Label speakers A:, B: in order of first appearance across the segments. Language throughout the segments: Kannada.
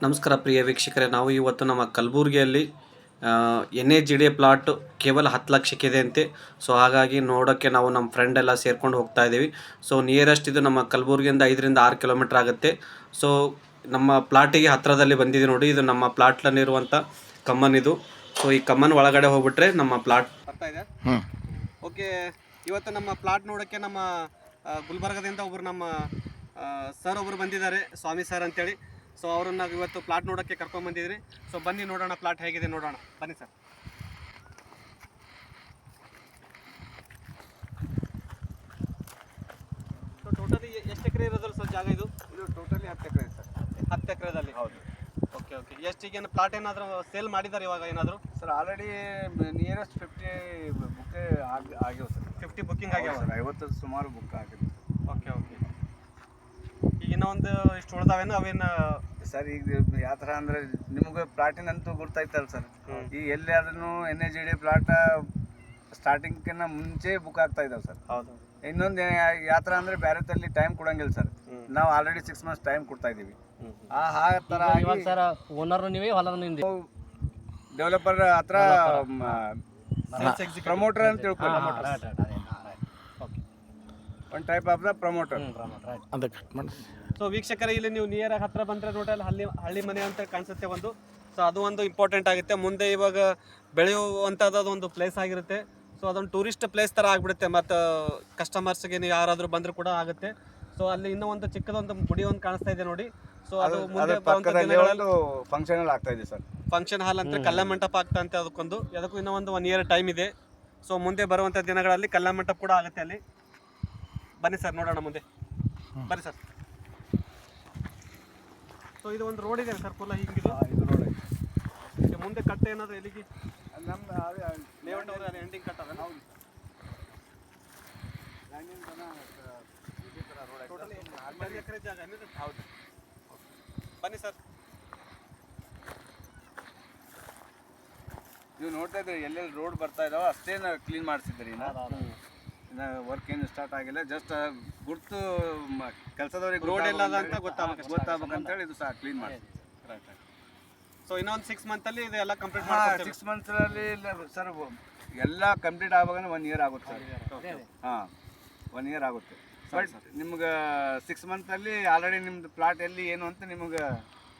A: ನಮಸ್ಕಾರ ಪ್ರಿಯ ವೀಕ್ಷಕರೇ, ನಾವು ಇವತ್ತು ನಮ್ಮ ಕಲಬುರಗಿಯಲ್ಲಿ NAGD ಪ್ಲಾಟ್ ಕೇವಲ 10 ಲಕ್ಷಕ್ಕಿದೆ ಅಂತೆ. ಸೊ ಹಾಗಾಗಿ ನೋಡೋಕ್ಕೆ ನಾವು ನಮ್ಮ ಫ್ರೆಂಡ್ ಎಲ್ಲ ಸೇರ್ಕೊಂಡು ಹೋಗ್ತಾ ಇದ್ದೀವಿ. ಸೊ ನಿಯರೆಸ್ಟ್ ಇದು ನಮ್ಮ ಕಲಬುರಗಿಯಿಂದ 5 ರಿಂದ 6 ಕಿಲೋಮೀಟರ್ ಆಗುತ್ತೆ. ಸೊ ನಮ್ಮ ಪ್ಲಾಟಿಗೆ ಹತ್ತಿರದಲ್ಲಿ ಬಂದಿದೆ ನೋಡಿ, ಇದು ನಮ್ಮ ಪ್ಲಾಟ್ಲಲ್ಲಿರುವಂಥ ಕಮ್ಮನ್ ಇದು. ಸೊ ಈ ಕಮ್ಮನ್ ಒಳಗಡೆ ಹೋಗ್ಬಿಟ್ರೆ ನಮ್ಮ ಪ್ಲಾಟ್ ಬರ್ತಾ ಇದೆ. ಓಕೆ, ಇವತ್ತು ನಮ್ಮ ಪ್ಲಾಟ್ ನೋಡೋಕ್ಕೆ ನಮ್ಮ ಗುಲ್ಬರ್ಗದಿಂದ ಒಬ್ಬರು ನಮ್ಮ ಸರ್ ಒಬ್ಬರು ಬಂದಿದ್ದಾರೆ, ಸ್ವಾಮಿ ಸರ್ ಅಂತೇಳಿ. ಸೊ ಅವರನ್ನು ಇವತ್ತು ಪ್ಲಾಟ್ ನೋಡೋಕ್ಕೆ ಕರ್ಕೊಂಡು ಬಂದಿದ್ರಿ. ಸೊ ಬನ್ನಿ ನೋಡೋಣ ಪ್ಲಾಟ್ ಹೇಗಿದೆ ನೋಡೋಣ, ಬನ್ನಿ ಸರ್. ಸೊ ಟೋಟಲಿ ಎಷ್ಟು ಎಕರೆ ಇರೋದಲ್ಲ ಸರ್ ಜಾಗ ಇದು?
B: ಇದು ಟೋಟಲಿ 10 ಎಕರೆ ಸರ್.
A: 10 ಎಕರೆದಲ್ಲಿ?
B: ಹೌದು.
A: Okay okay. ಎಷ್ಟು ಈಗೇನು ಪ್ಲಾಟ್ ಏನಾದರೂ ಸೇಲ್ ಮಾಡಿದ್ದಾರೆ ಇವಾಗ ಏನಾದರೂ?
B: ಸರ್ ಆಲ್ರೆಡಿ ನಿಯರೆಸ್ಟ್ 50 ಬುಕ್ ಆಗ್ಯಾವ ಸರ್.
A: 50 ಬುಕ್ಕಿಂಗ್ ಆಗ್ಯಾವ
B: ಸರ್. 50 ಸುಮಾರು ಬುಕ್ ಆಗಿದೆ.
A: Okay okay. ಈಗ ಇನ್ನೂ ಒಂದು ಇಷ್ಟು ಉಳ್ದಾವೇನು ಅವೇನು
B: ಸರ್? ಈಗ ಯಾವ ಥರ ಅಂದರೆ ನಿಮಗೆ ಪ್ಲಾಟಿನಂತೂ ಗೊತ್ತಾಯ್ತಲ್ಲ ಸರ್. ಈಗ ಎಲ್ಲಿ ಅದನ್ನು NAGD ಪ್ಲಾಟ್ ಸ್ಟಾರ್ಟಿಂಗ್ಕಿಂತ ಮುಂಚೆ ಬುಕ್ ಆಗ್ತಾ ಇದ್ದಾವೆ ಸರ್.
A: ಹೌದು.
B: ಇನ್ನೊಂದು ಯಾವ ಥರ ಅಂದರೆ ಬೇರೆ ತಲ್ಲಿ ಟೈಮ್ ಕೊಡಂಗಿಲ್ಲ ಸರ್. ನಾವು ಆಲ್ರೆಡಿ 6 ಮಂತ್ಸ್ ಟೈಮ್ ಕೊಡ್ತಾ ಇದ್ದೀವಿ. ಆ ಥರ
C: ಸರ್ ಓನರ್ ನೀವೇ ಹೊಲ
B: ಡೆವಲಪರ್ ಹತ್ರ ಪ್ರಮೋಟರ್ ಅಂತ ತಿಳ್ಕೊಂಡು ಒಂದು type of the promoter.
A: So ವೀಕ್ಷಕರೇ, ಇಲ್ಲಿ ನೀವು ನಿಯರ್ ಹತ್ರ ಬಂದರೆ ನೋಡಿ, ಅಲ್ಲಿ ಹಳ್ಳಿ ಮನೆ ಅಂತ ಕಾಣಿಸುತ್ತೆ ಒಂದು. ಸೊ ಅದು ಒಂದು ಇಂಪಾರ್ಟೆಂಟ್ ಆಗುತ್ತೆ. ಮುಂದೆ ಇವಾಗ ಬೆಳೆಯುವಂಥದ್ದು ಒಂದು ಪ್ಲೇಸ್ ಆಗಿರುತ್ತೆ. ಸೊ ಅದೊಂದು ಟೂರಿಸ್ಟ್ ಪ್ಲೇಸ್ ಥರ ಆಗಿಬಿಡುತ್ತೆ. ಮತ್ತು ಕಸ್ಟಮರ್ಸ್ಗೆ ನೀವು ಯಾರಾದರೂ ಬಂದರೂ ಕೂಡ ಆಗುತ್ತೆ. ಸೊ ಅಲ್ಲಿ ಇನ್ನೂ ಒಂದು ಚಿಕ್ಕದೊಂದು ಗುಡಿ ಒಂದು ಕಾಣಿಸ್ತಾ ಇದೆ ನೋಡಿ. ಸೊ ಅದು ಮುಂದೆ
B: ಫಂಕ್ಷನ್ ಹಾಲ್ ಆಗ್ತಾ ಇದೆ ಸರ್.
A: ಫಂಕ್ಷನ್ ಹಾಲ್ ಅಂತ ಕಲ್ಯಾಣ ಮಂಟಪ ಆಗ್ತಾ ಅಂತ ಅದಕ್ಕೂ ಇನ್ನೂ ಒಂದು 1 ಇಯರ್ ಟೈಮ್ ಇದೆ. ಸೊ ಮುಂದೆ ಬರುವಂಥ ದಿನಗಳಲ್ಲಿ ಕಲ್ಯಾಣ ಮಂಟಪ ಕೂಡ ಆಗುತ್ತೆ ಅಲ್ಲಿ. ಬನ್ನಿ ಸರ್ ನೋಡೋಣ ಮುಂದೆ, ಬನ್ನಿ ಸರ್. ಸೊ ಇದು ಒಂದು ರೋಡ್ ಇದೆ ಸರ್, ಫುಲ್ ಹಿಂಗಿದು
B: ಇದು ರೋಡ್ ಐತೆ.
A: ಮುಂದೆ ಕಟ್ಟೆ ಏನಾದರೂ ಎಲ್ಲಿಗೆ
B: ನಮ್ಮ
A: ಲೇಔಟ್ ಅವ್ರು ಎಂಡಿಂಗ್ ಕಟ್ಟ ಅದನ್ನು?
B: ಹೌದು.
A: ಟೋಟಲಿ 10 ಎಕರೆ ಜಾಗ ಏನಿದೆ? ಹೌದು. ಬನ್ನಿ ಸರ್.
B: ನೀವು ನೋಡ್ತಾ ಇದ್ರಿ ಎಲ್ಲೆಲ್ಲಿ ರೋಡ್ ಬರ್ತಾ ಇದಾವೆ ಅಷ್ಟೇ ಕ್ಲೀನ್ ಮಾಡಿಸಿದ್ರಿ. ಇನ್ನು ವರ್ಕ್ ಏನು ಸ್ಟಾರ್ಟ್ ಆಗಿಲ್ಲ. ಜಸ್ಟ್ ಗುರ್ತು ಕೆಲಸದವ್ರಿಗೆ
A: ರೋಡ್ ಎಲ್ಲ ಅಂತ
B: ಗೊತ್ತಾಗಬೇಕಂತೇಳಿ ಇದು ಸಹ ಕ್ಲೀನ್ ಮಾಡಿ.
A: ಸೊ ಇನ್ನೊಂದು 6 ಮಂತಲ್ಲಿ ಇದು ಎಲ್ಲ ಕಂಪ್ಲೀಟ್
B: 6 ಮಂತ್ಸಲ್ಲಿ ಸರ್ ಎಲ್ಲ ಕಂಪ್ಲೀಟ್ ಆಗುವಾಗ 1 ಇಯರ್ ಆಗುತ್ತೆ ಸರ್. ಹಾಂ, 1 ಇಯರ್ ಆಗುತ್ತೆ. ಬಟ್ ನಿಮ್ಗೆ 6 ಮಂತಲ್ಲಿ ಆಲ್ರೆಡಿ ನಿಮ್ದು ಪ್ಲಾಟ್ ಎಲ್ಲಿ ಏನು ಅಂತ ನಿಮ್ಗೆ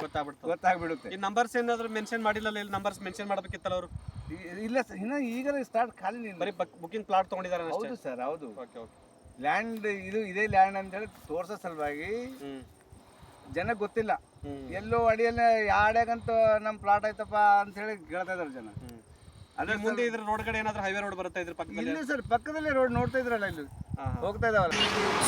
B: ಗೊತ್ತಾಗ್ಬಿಡುತ್ತೆ.
A: ಈ ನಂಬರ್ಸ್ ಏನಾದರೂ ಮೆನ್ಷನ್ ಮಾಡಿಲ್ಲ, ಇಲ್ಲಿ ನಂಬರ್ಸ್ ಮೆನ್ಷನ್ ಮಾಡಬೇಕಿತ್ತಲ್ಲ ಅವರು?
B: ಇಲ್ಲ ಸರ್, ಇನ್ನು ಈಗ ಸ್ಟಾರ್ಟ್ ಖಾಲಿ
A: ಬರೀ ಬುಕಿಂಗ್ ಪ್ಲಾಟ್ ತೊಗೊಂಡಿದ್ದಾರೆ.
B: ಹೌದು ಸರ್, ಹೌದು.
A: Okay okay.
B: ಲ್ಯಾಂಡ್ ಇದೇ ಲ್ಯಾಂಡ್ ಅಂತೇಳಿ ತೋರ್ಸೋ ಸಲುವಾಗಿ ಜನಕ್ಕೆ ಗೊತ್ತಿಲ್ಲ. ಎಲ್ಲೋ ಅಡಿಯಲ್ಲಿ ಯಾಡ್ಯಾಗಂತ ನಮ್ಮ ಪ್ಲಾಟ್ ಐತಪ್ಪ ಅಂತ ಹೇಳಿ ಹೇಳ್ತಾ ಇದಾರೆ ಜನ.
A: ಅದೇ ಮುಂದೆ ಇದ್ರ ರೋಡ್ ಕಡೆ ಏನಾದರೂ ಹೈವೇ ರೋಡ್ ಬರುತ್ತೆ ಇದ್ರ ಪಕ್ಕದಲ್ಲಿ?
B: ಇಲ್ಲ ಸರ್, ಪಕ್ಕದಲ್ಲೇ ರೋಡ್ ನೋಡ್ತಾ ಇದ್ರಲ್ಲ, ಇಲ್ಲಿ ಹೋಗ್ತಾ ಇದಾವಲ್ಲ.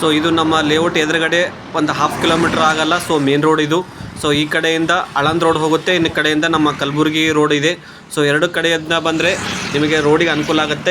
A: ಸೊ ಇದು ನಮ್ಮ ಲೇಔಟ್ ಎದುರುಗಡೆ ಒಂದು 1/2 ಕಿಲೋಮೀಟರ್ ಆಗಲ್ಲ. ಸೊ ಮೇನ್ ರೋಡ್ ಇದು. ಸೊ ಈ ಕಡೆಯಿಂದ ಆಳಂದ್ ರೋಡ್ ಹೋಗುತ್ತೆ, ಇನ್ನು ಕಡೆಯಿಂದ ನಮ್ಮ ಕಲಬುರಗಿ ರೋಡ್ ಇದೆ. ಸೊ ಎರಡು ಕಡೆಯಿಂದ ಬಂದರೆ ನಿಮಗೆ ರೋಡಿಗೆ ಅನುಕೂಲ ಆಗುತ್ತೆ.